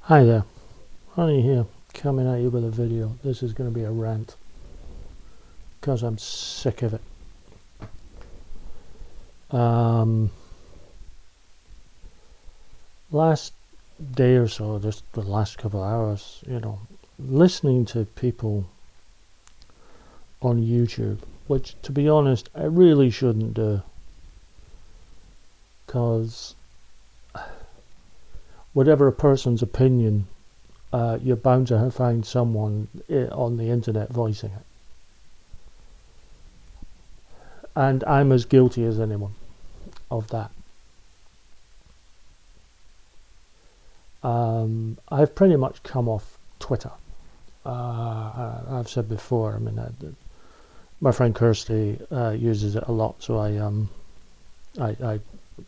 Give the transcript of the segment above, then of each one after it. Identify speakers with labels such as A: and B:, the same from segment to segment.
A: Hi there, Ronnie here, coming at you with a video. This is going to be a rant, because I'm sick of it. Last day or so, just the last couple of hours, listening to people on YouTube, which, to be honest, I really shouldn't do, because whatever a person's opinion, you're bound to find someone on the internet voicing it. And I'm as guilty as anyone of that. I've pretty much come off Twitter. I've said before, my friend Kirsty uses it a lot, so I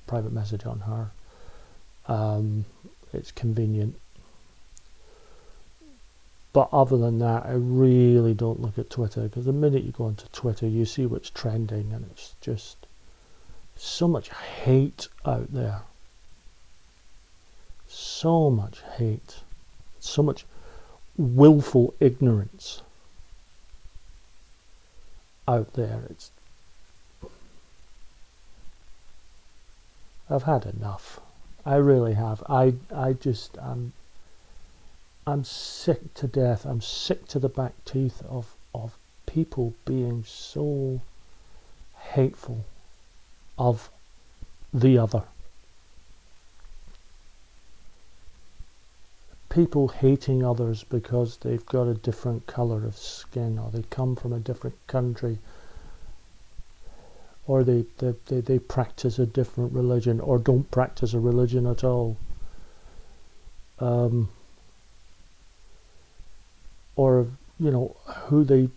A: private message on her. It's convenient. But other than that, I really don't look at Twitter, because the minute you go onto Twitter, you see what's trending, and it's just so much hate out there. So much hate. So much willful ignorance out there. I've had enough. I really have. I'm sick to death. I'm sick to the back teeth of people being so hateful of the other. People hating others because they've got a different colour of skin, or they come from a different country, or they practice a different religion, or don't practice a religion at all. Or who they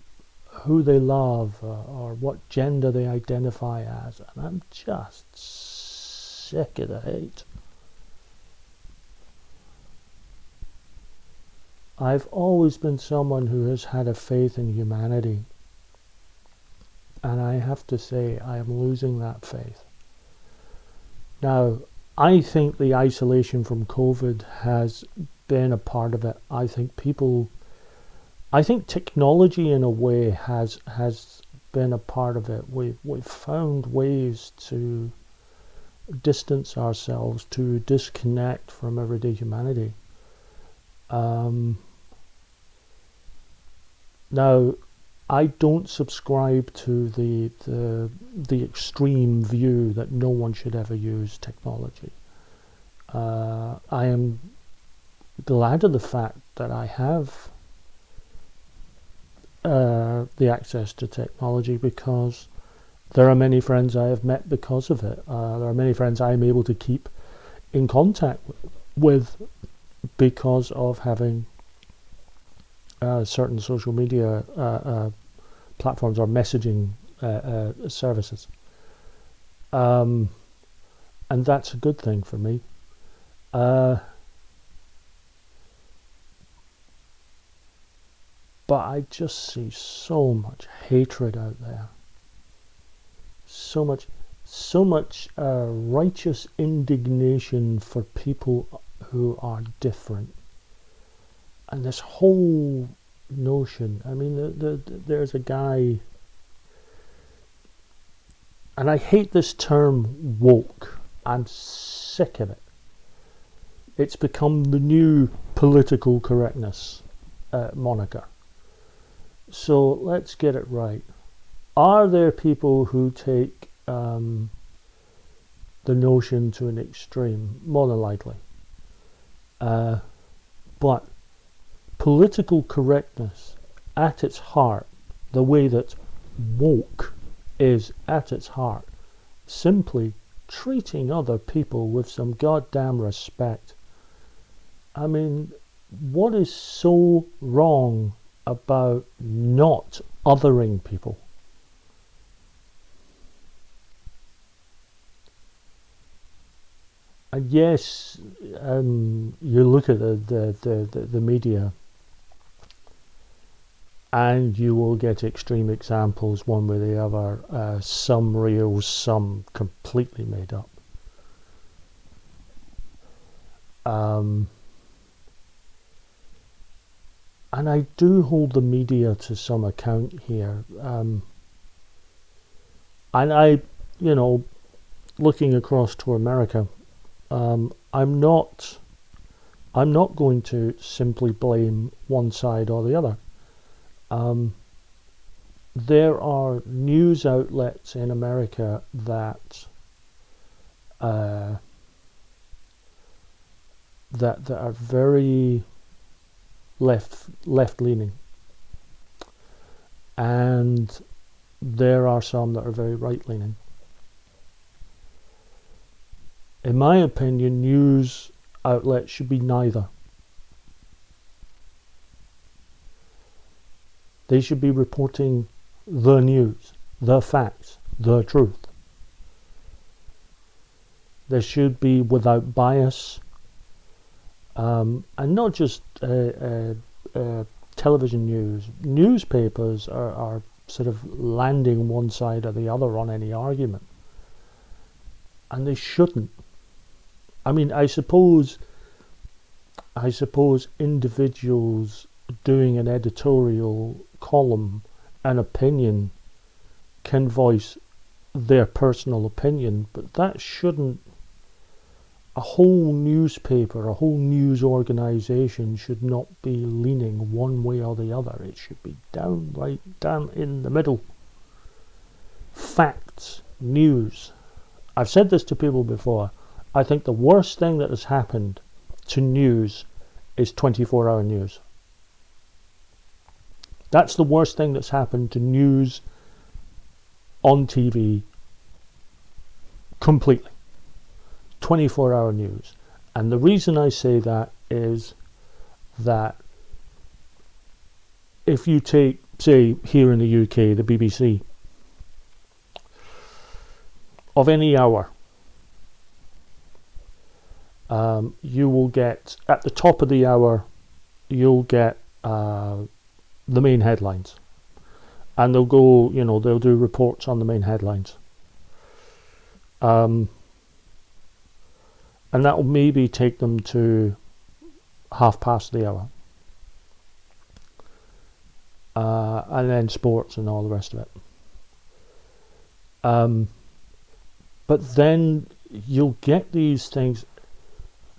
A: love, or what gender they identify as, and I'm just sick of the hate. I've always been someone who has had a faith in humanity, and I have to say I am losing that faith. Now, I think the isolation from COVID has been a part of it. I think technology in a way has been a part of it. We've found ways to distance ourselves, to disconnect from everyday humanity. Now, I don't subscribe to the extreme view that no one should ever use technology. I am glad of the fact that I have the access to technology, because there are many friends I have met because of it. There are many friends I am able to keep in contact with because of having certain social media platforms or messaging services. And that's a good thing for me. But I just see so much hatred out there. So much righteous indignation for people who are different. And this whole notion, there's a guy, and I hate this term woke. I'm sick of it. It's become the new political correctness moniker. So let's get it right. Are there people who take the notion to an extreme? More than likely. But political correctness at its heart, the way that woke is at its heart, simply treating other people with some goddamn respect. What is so wrong about not othering people? And yes, you look at the media, and you will get extreme examples one way or the other, some real, some completely made up. and I do hold the media to some account here. And I, looking across to America, I'm not going to simply blame one side or the other. There are news outlets in America that that are very left leaning, and there are some that are very right leaning. In my opinion, news outlets should be neither. They should be reporting the news, the facts, the truth. They should be without bias, and not just television news. Newspapers are sort of landing one side or the other on any argument, and they shouldn't. I mean, I suppose individuals doing an editorial column, an opinion, can voice their personal opinion, but that shouldn't. A whole newspaper, a whole news organization should not be leaning one way or the other. It should be downright down in the middle. Facts, news. I've said this to people before. I think the worst thing that has happened to news is 24-hour news. That's the worst thing that's happened to news on TV completely. 24-hour news. And the reason I say that is that if you take, say, here in the UK, the BBC, of any hour, you will get, at the top of the hour, you'll get the main headlines. And they'll go, they'll do reports on the main headlines. And that will maybe take them to 1/2 the hour. And then sports and all the rest of it. But then you'll get these things,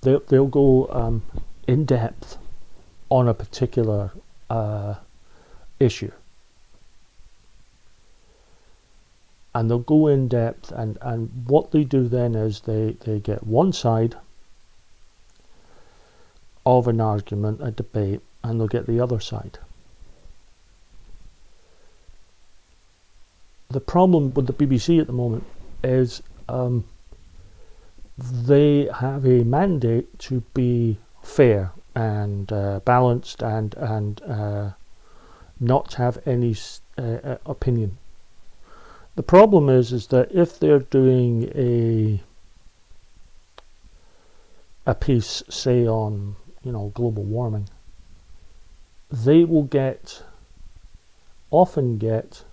A: they'll go in depth on a particular issue. And they'll go in depth, and what they do then is they get one side of an argument, a debate, and they'll get the other side. The problem with the BBC at the moment is they have a mandate to be fair and balanced and not have any opinion. The problem is that if they're doing a piece, say on global warming, they will often get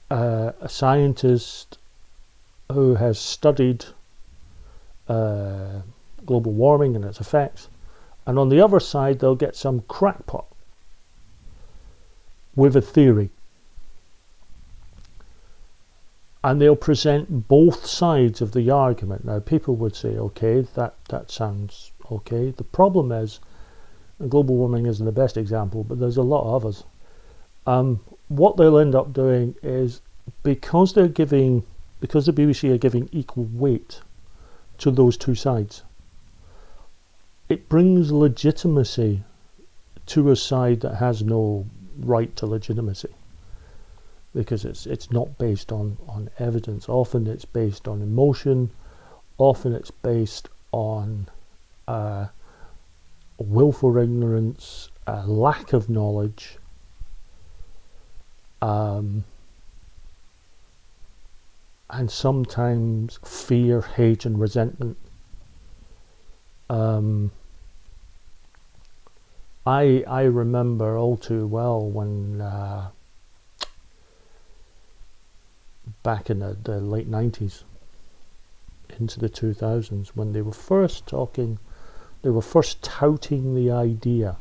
A: a scientist who has studied global warming and its effects, and on the other side they'll get some crackpot with a theory. And they'll present both sides of the argument. Now, people would say, okay, that sounds okay. The problem is, and global warming isn't the best example, but there's a lot of others. What they'll end up doing is, because the BBC are giving equal weight to those two sides, it brings legitimacy to a side that has no right to legitimacy. Because it's not based on evidence. Often it's based on emotion. Often it's based on willful ignorance, a lack of knowledge, and sometimes fear, hate, and resentment. I remember all too well when back in the late 90s into the 2000s, when they were first talking They were first touting the idea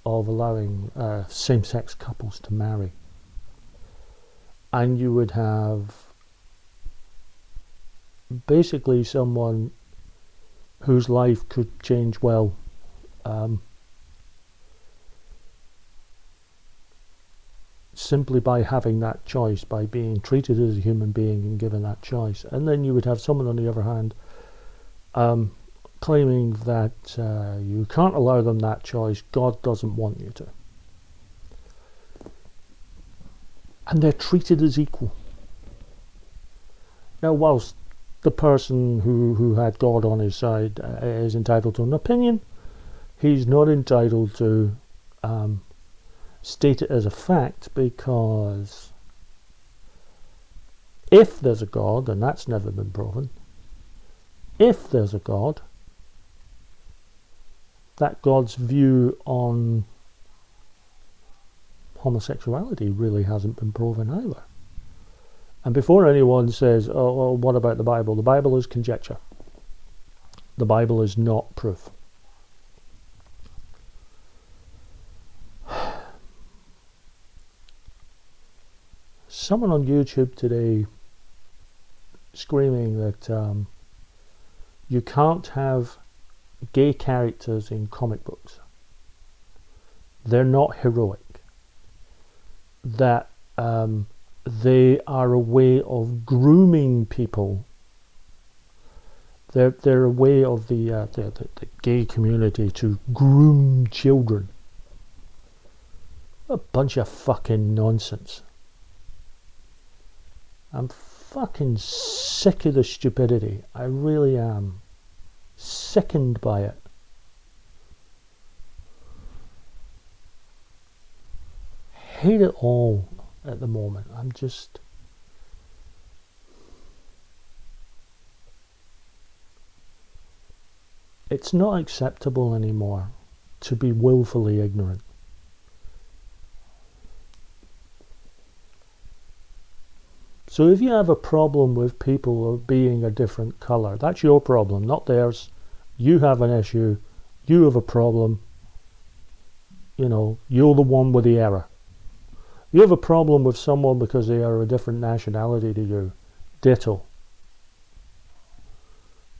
A: of allowing same-sex couples to marry. And you would have basically someone whose life could change well simply by having that choice, by being treated as a human being and given that choice. And then you would have someone on the other hand claiming that you can't allow them that choice, God doesn't want you to. And they're treated as equal. Now, whilst the person who had God on his side is entitled to an opinion, he's not entitled to state it as a fact, because if there's a God, and that's never been proven, if there's a God, that God's view on homosexuality really hasn't been proven either. And before anyone says, oh, well, what about the Bible? The Bible is conjecture. The Bible is not proof. Someone on YouTube today screaming that you can't have gay characters in comic books. They're not heroic. That they are a way of grooming people. They're a way of the gay community to groom children. A bunch of fucking nonsense. I'm fucking sick of the stupidity. I really am. Sickened by it. Hate it all at the moment. I'm just... It's not acceptable anymore to be willfully ignorant. So if you have a problem with people being a different colour, that's your problem, not theirs. You have an issue, you have a problem, you know, you're the one with the error. You have a problem with someone because they are a different nationality to you, ditto.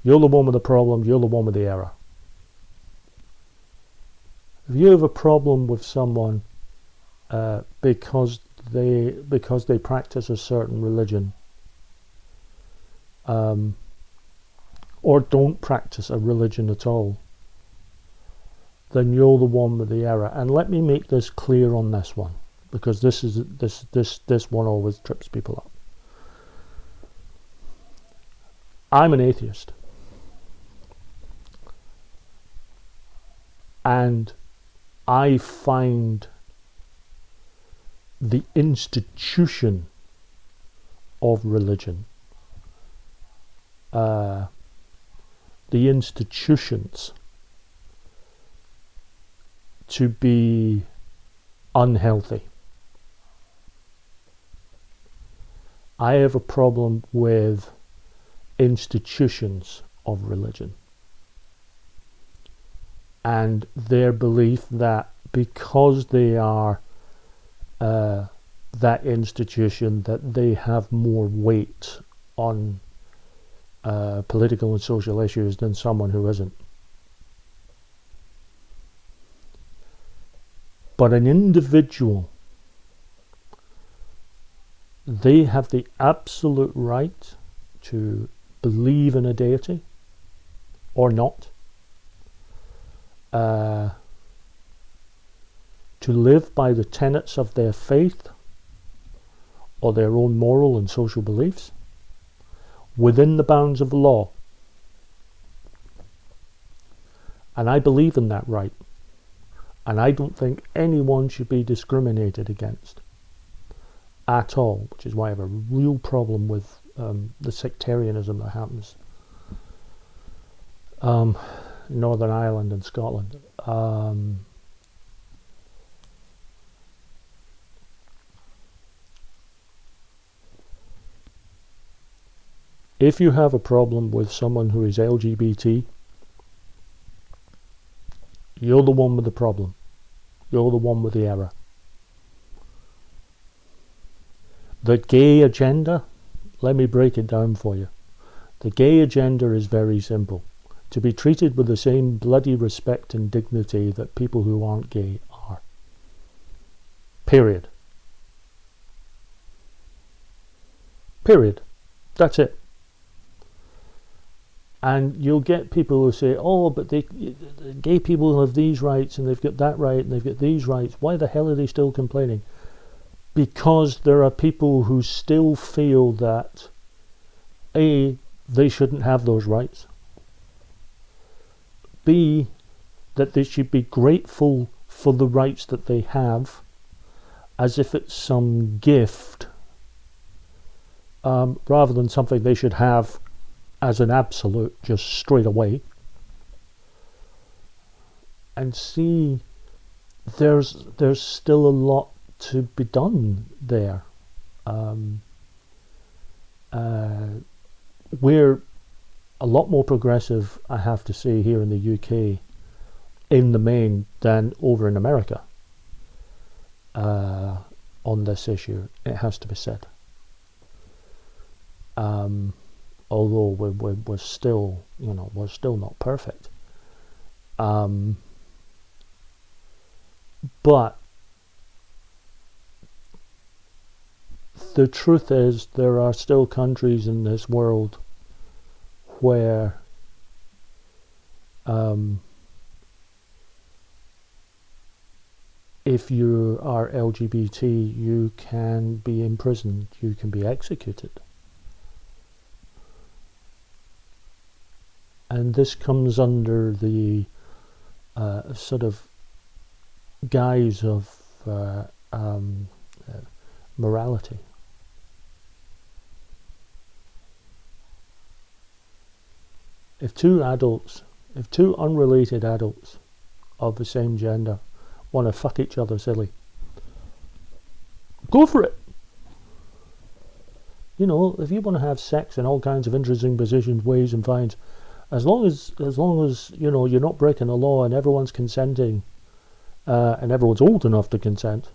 A: You're the one with the problem, you're the one with the error. If you have a problem with someone because they practice a certain religion, or don't practice a religion at all, then you're the one with the error. And let me make this clear on this one, because this one always trips people up. I'm an atheist, and I find the institution of religion, the institutions, to be unhealthy. I have a problem with institutions of religion and their belief that because they are that institution, that they have more weight on political and social issues than someone who isn't. But an individual, they have the absolute right to believe in a deity or not, to live by the tenets of their faith or their own moral and social beliefs within the bounds of the law. And I believe in that right. And I don't think anyone should be discriminated against at all, which is why I have a real problem with the sectarianism that happens in Northern Ireland and Scotland. If you have a problem with someone who is LGBT, You're the one with the problem. You're the one with the error. The gay agenda, let me break it down for you. The gay agenda is very simple. To be treated with the same bloody respect and dignity that people who aren't gay are. Period. Period. That's it. And you'll get people who say, oh, but gay people have these rights and they've got that right and they've got these rights. Why the hell are they still complaining? Because there are people who still feel that A, they shouldn't have those rights. B, that they should be grateful for the rights that they have, as if it's some gift, rather than something they should have as an absolute, just straight away. And C, there's still a lot to be done there. We're a lot more progressive, I have to say, here in the UK, in the main, than over in America on this issue. It has to be said. Although we're still, we're still not perfect. But the truth is, there are still countries in this world where if you are LGBT, you can be imprisoned, you can be executed. And this comes under the sort of guise of morality. If two unrelated adults of the same gender want to fuck each other silly, go for it. If you want to have sex in all kinds of interesting positions, ways and finds, as long as you're not breaking the law and everyone's consenting, and everyone's old enough to consent,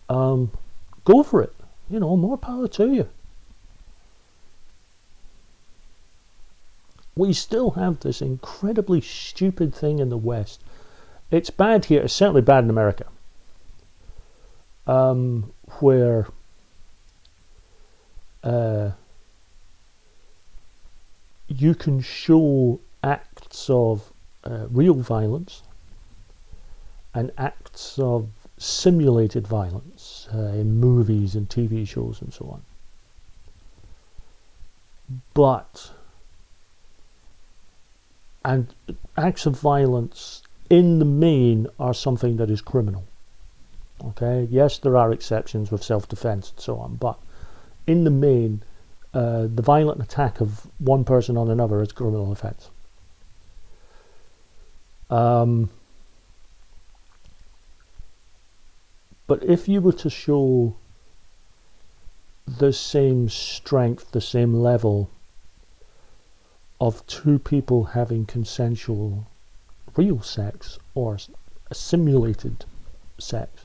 A: go for it. More power to you. We still have this incredibly stupid thing in the West. It's bad here. It's certainly bad in America, where you can show acts of real violence and acts of simulated violence in movies and TV shows and so on. And acts of violence in the main are something that is criminal. Okay, yes, there are exceptions with self-defense and so on, but in the main, the violent attack of one person on another is a criminal offence. But if you were to show the same strength, the same level of two people having consensual real sex or a simulated sex,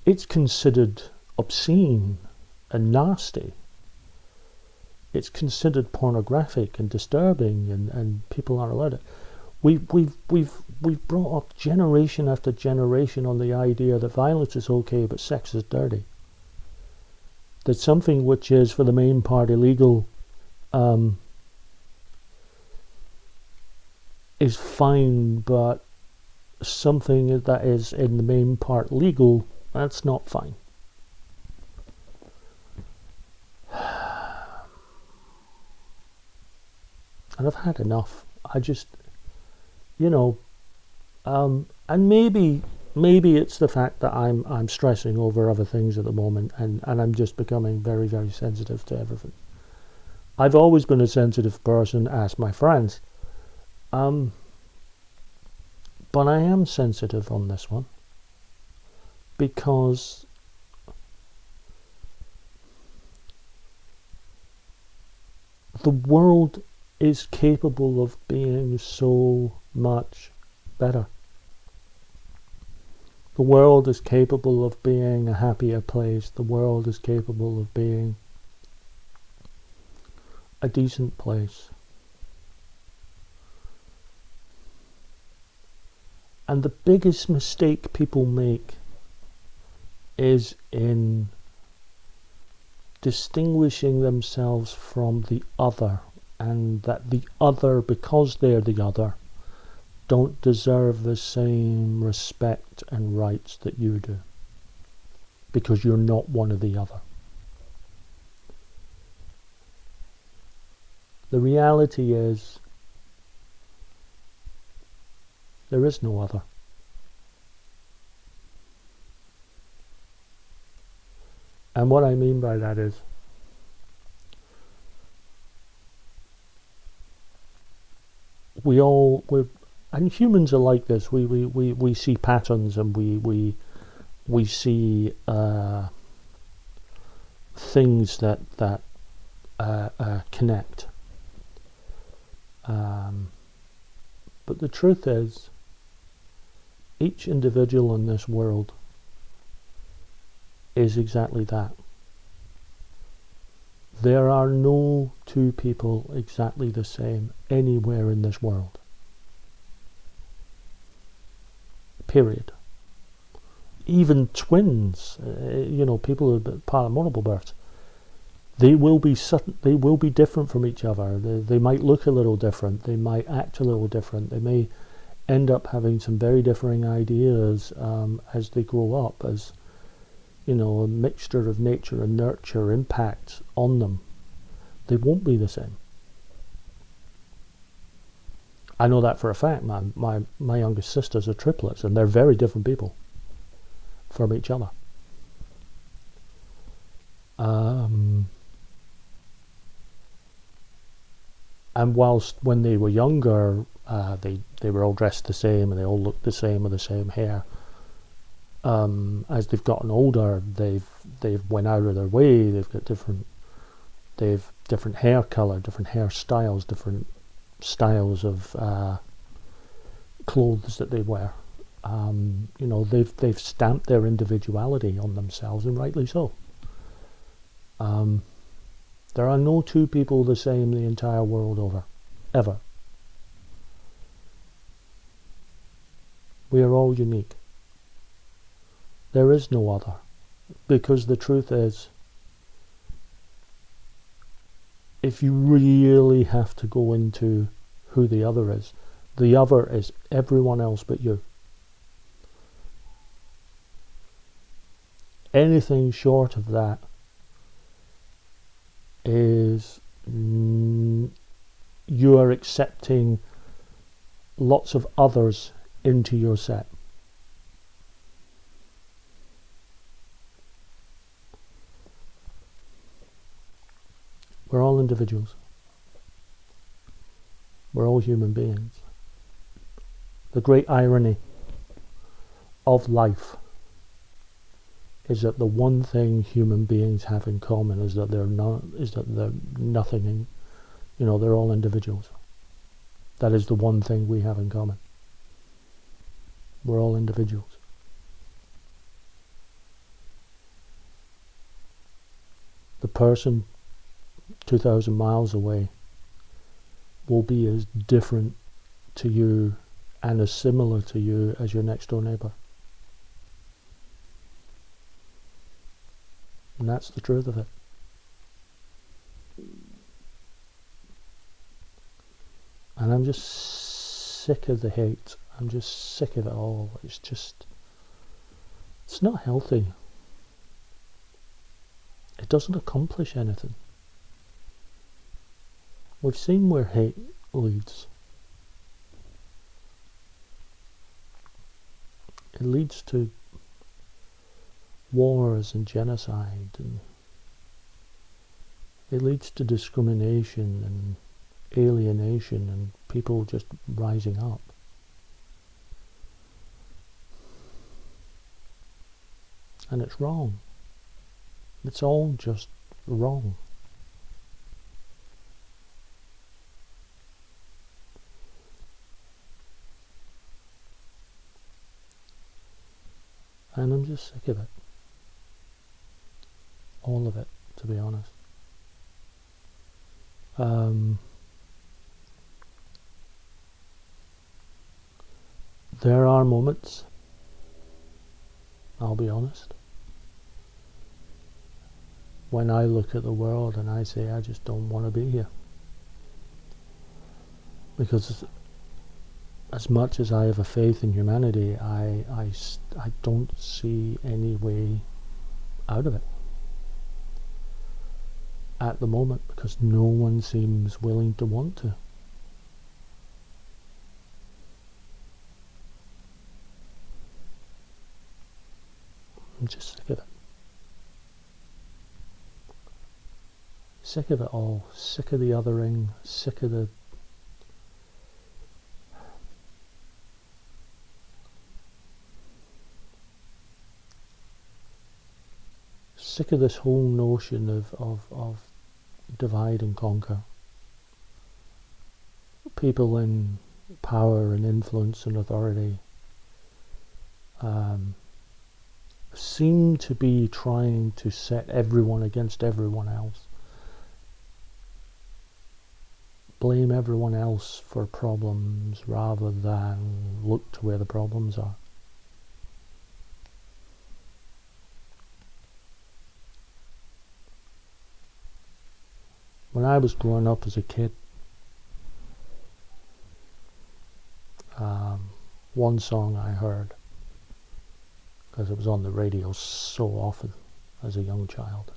A: it's considered obscene and nasty. It's considered pornographic and disturbing, and people aren't allowed it. We've brought up generation after generation on the idea that violence is okay but sex is dirty. That something which is for the main part illegal is fine, but something that is in the main part legal, that's not fine. And I've had enough. I just, and maybe it's the fact that I'm stressing over other things at the moment, and I'm just becoming very, very sensitive to everything. I've always been a sensitive person, ask my friends. But I am sensitive on this one because the world is capable of being so much better. The world is capable of being a happier place. The world is capable of being a decent place. And the biggest mistake people make is in distinguishing themselves from the other, and that the other, because they're the other, don't deserve the same respect and rights that you do, because you're not one of the other. The reality is, there is no other. And what I mean by that is, and humans are like this. We see patterns, and we see things that connect. But the truth is, each individual in this world is exactly that. There are no two people exactly the same anywhere in this world. Period. Even twins, people who are part of multiple births, they will be different from each other. They might look a little different. They might act a little different. They may end up having some very differing ideas as they grow up, as a mixture of nature and nurture impacts on them. They won't be the same. I know that for a fact. My youngest sisters are triplets, and they're very different people from each other. And whilst when they were younger, they were all dressed the same, and they all looked the same with the same hair. As they've gotten older, they've went out of their way. They've different hair color, different hairstyles, different styles of clothes that they wear. They've stamped their individuality on themselves, and rightly so. There are no two people the same the entire world over, ever. We are all unique. There is no other, because the truth is, if you really have to go into who the other is everyone else but you. Anything short of that is you are accepting lots of others into your set. We're all individuals. We're all human beings. The great irony of life is that the one thing human beings have in common is that they're nothing in, they're all individuals. That is the one thing we have in common. We're all individuals. The person 2,000 miles away will be as different to you and as similar to you as your next door neighbour. And that's the truth of it. And I'm just sick of the hate. I'm just sick of it all. It's not healthy. It doesn't accomplish anything. We've seen where hate leads. It leads to wars and genocide, and it leads to discrimination and alienation and people just rising up. And it's wrong. It's all just wrong. And I'm just sick of it. All of it, to be honest. There are moments, I'll be honest, when I look at the world and I say I just don't want to be here. Because as much as I have a faith in humanity, I don't see any way out of it at the moment, because no one seems willing to want to. I'm just sick of it. Sick of it all. Sick of the othering. Sick of this whole notion of divide and conquer. People in power and influence and authority seem to be trying to set everyone against everyone else. Blame everyone else for problems rather than look to where the problems are. When I was growing up as a kid, one song I heard, because it was on the radio so often as a young child,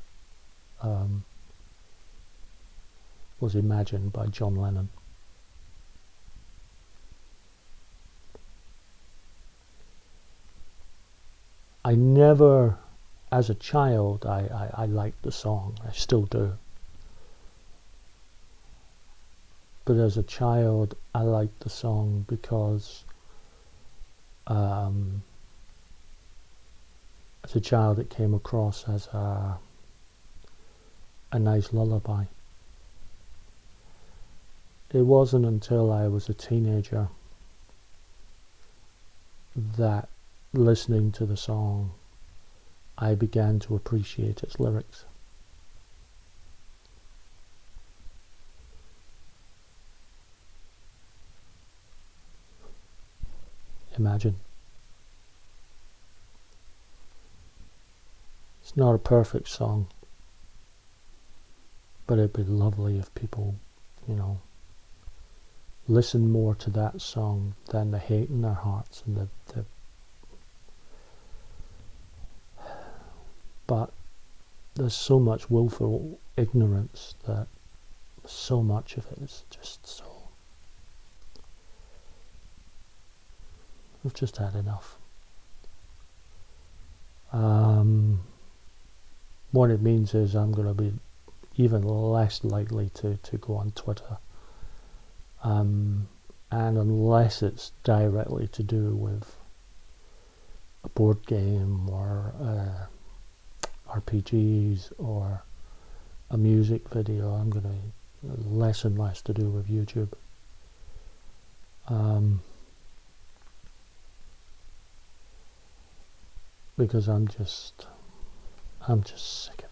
A: was Imagine by John Lennon. I never, as a child, I liked the song. I still do. But as a child, I liked the song because as a child it came across as a nice lullaby. It wasn't until I was a teenager that, listening to the song, I began to appreciate its lyrics. Imagine. It's not a perfect song, but it'd be lovely if people, listen more to that song than the hate in their hearts and the but there's so much willful ignorance that so much of it is just so. We've just had enough. What it means is I'm going to be even less likely to go on Twitter. And unless it's directly to do with a board game or RPGs or a music video, I'm going to less and less to do with YouTube. Because I'm just sick of it.